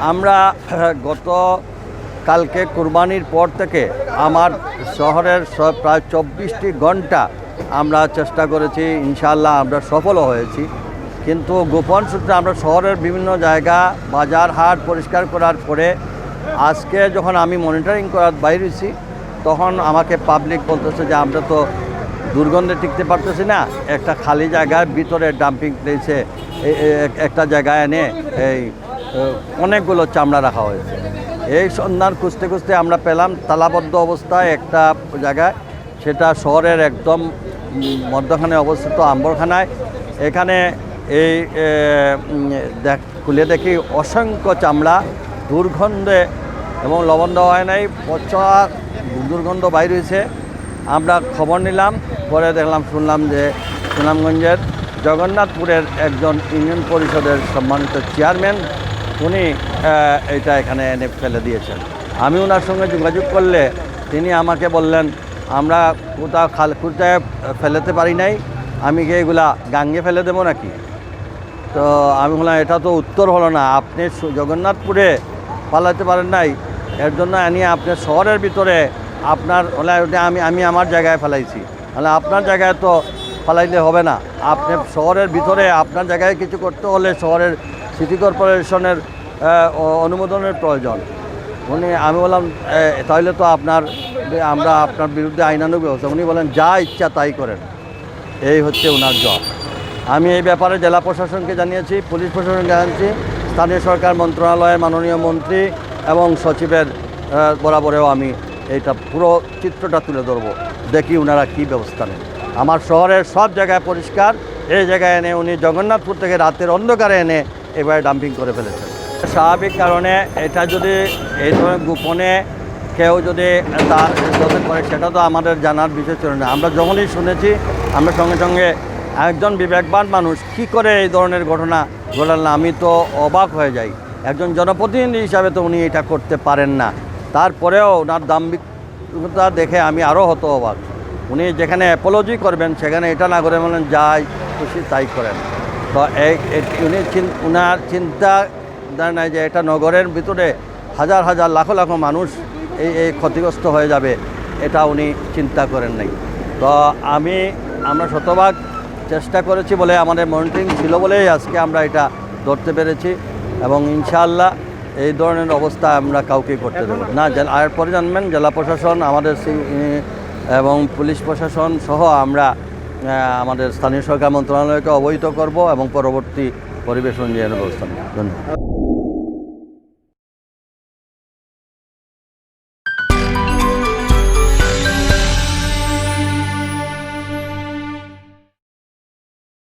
আমরা গত কালকে কুরবানির পর থেকে আমার শহরের প্রায় 24টি ঘন্টা আমরা চেষ্টা করেছি, ইনশাআল্লাহ আমরা সফলও হয়েছি। কিন্তু গোপন সূত্রে আমরা শহরের বিভিন্ন জায়গা বাজার হাট পরিষ্কার করার পরে আজকে যখন আমি মনিটরিং করার বাইরে হয়েছি, তখন আমাকে পাবলিক বলতেছে যে আমরা তো দুর্গন্ধে টিকতে পারতেছি না, একটা খালি জায়গার ভিতরে ডাম্পিং প্লেসে একটা জায়গায় এনে এই অনেকগুলো চামড়া রাখা হয়েছে। এই সন্ধান খুঁজতে খুঁজতে আমরা পেলাম তালাবদ্ধ অবস্থায় একটা জায়গায়, সেটা শহরের একদম মধ্যখানে অবস্থিত আম্বরখানায়। এখানে এই খুলে দেখি অসংখ্য চামড়া, দুর্গন্ধে এবং লবণ দেওয়া হয় নাই, পচা দুর্গন্ধ বাইর হয়েছে। আমরা খবর নিলাম, পরে শুনলাম যে সুনামগঞ্জের জগন্নাথপুরের একজন ইউনিয়ন পরিষদের সম্মানিত চেয়ারম্যান উনি এটা এখানে এনে ফেলে দিয়েছেন। আমি ওনার সঙ্গে যোগাযোগ করলে তিনি আমাকে বললেন আমরা কোথাও কোথায় ফেলেতে পারি নাই, আমি কি এগুলা গাঙ্গে ফেলে দেবো নাকি? তো আমি বললাম এটা তো উত্তর হলো না, আপনি জগন্নাথপুরে পালাতে পারেন নাই, এর জন্য আনিয়ে আপনার শহরের ভিতরে আপনার হলে আমি আমার জায়গায় ফেলাইছি, তাহলে আপনার জায়গায় তো ফেলাইলে হবে না, আপনি শহরের ভিতরে আপনার জায়গায় কিছু করতে হলে শহরের সিটি কর্পোরেশনের অনুমোদনের প্রয়োজন। আমি বললাম তাহলে তো আমরা আপনার বিরুদ্ধে আইনানুগ ব্যবস্থা। উনি বলেন যা ইচ্ছা তাই করেন, এই হচ্ছে ওনার জব। আমি এই ব্যাপারে জেলা প্রশাসনকে জানিয়েছি, পুলিশ প্রশাসনকে জানিয়েছি, স্থানীয় সরকার মন্ত্রণালয়ের মাননীয় মন্ত্রী এবং সচিবের বরাবরেও আমি এইটা পুরো চিত্রটা তুলে ধরবো, দেখি ওনারা কী ব্যবস্থা নেন। আমার শহরের সব জায়গায় পরিষ্কার, এই জায়গায় এনে উনি জগন্নাথপুর থেকে রাতের অন্ধকারে এনে এবারে ডাম্পিং করে ফেলেছেন। স্বাভাবিক কারণে এটা যদি এই ধরনের গোপনে কেউ যদি তার করে, সেটা তো আমাদের জানার বিষয় ছিল না। আমরা যখনই শুনেছি আমরা সঙ্গে সঙ্গে একজন বিবেকবান মানুষ কী করে এই ধরনের ঘটনা ঘটালেন, আমি তো অবাক হয়ে যাই। একজন জনপ্রতিনিধি হিসাবে তো উনি এটা করতে পারেন না, তারপরেও ওনার দাম্ভিকতা দেখে আমি আরও হতো অবাক। উনি যেখানে অ্যাপোলজি করবেন সেখানে এটা না করে বলেন যাই খুশি তাই করেন। তো উনার চিন্তা নাই যে এটা নগরের ভিতরে হাজার হাজার লাখো লাখো মানুষ এই ক্ষতিগ্রস্ত হয়ে যাবে, এটা উনি চিন্তা করেন নাই। তো আমরা শতভাগ চেষ্টা করেছি বলে, আমাদের মনিটরিং ছিল বলেই আজকে আমরা এটা ধরতে পেরেছি, এবং ইনশাআল্লাহ এই ধরনের অবস্থা আমরা কাউকে করতে দেব না। আর পরে জানবেন জেলা প্রশাসন আমাদের এবং পুলিশ প্রশাসন সহ আমরা আমাদের স্থানীয় সরকার মন্ত্রণালয়কে অবহিত করব এবং পরবর্তী পরিবেশ অনুযায়ী ব্যবস্থা নেব। ধন্যবাদ।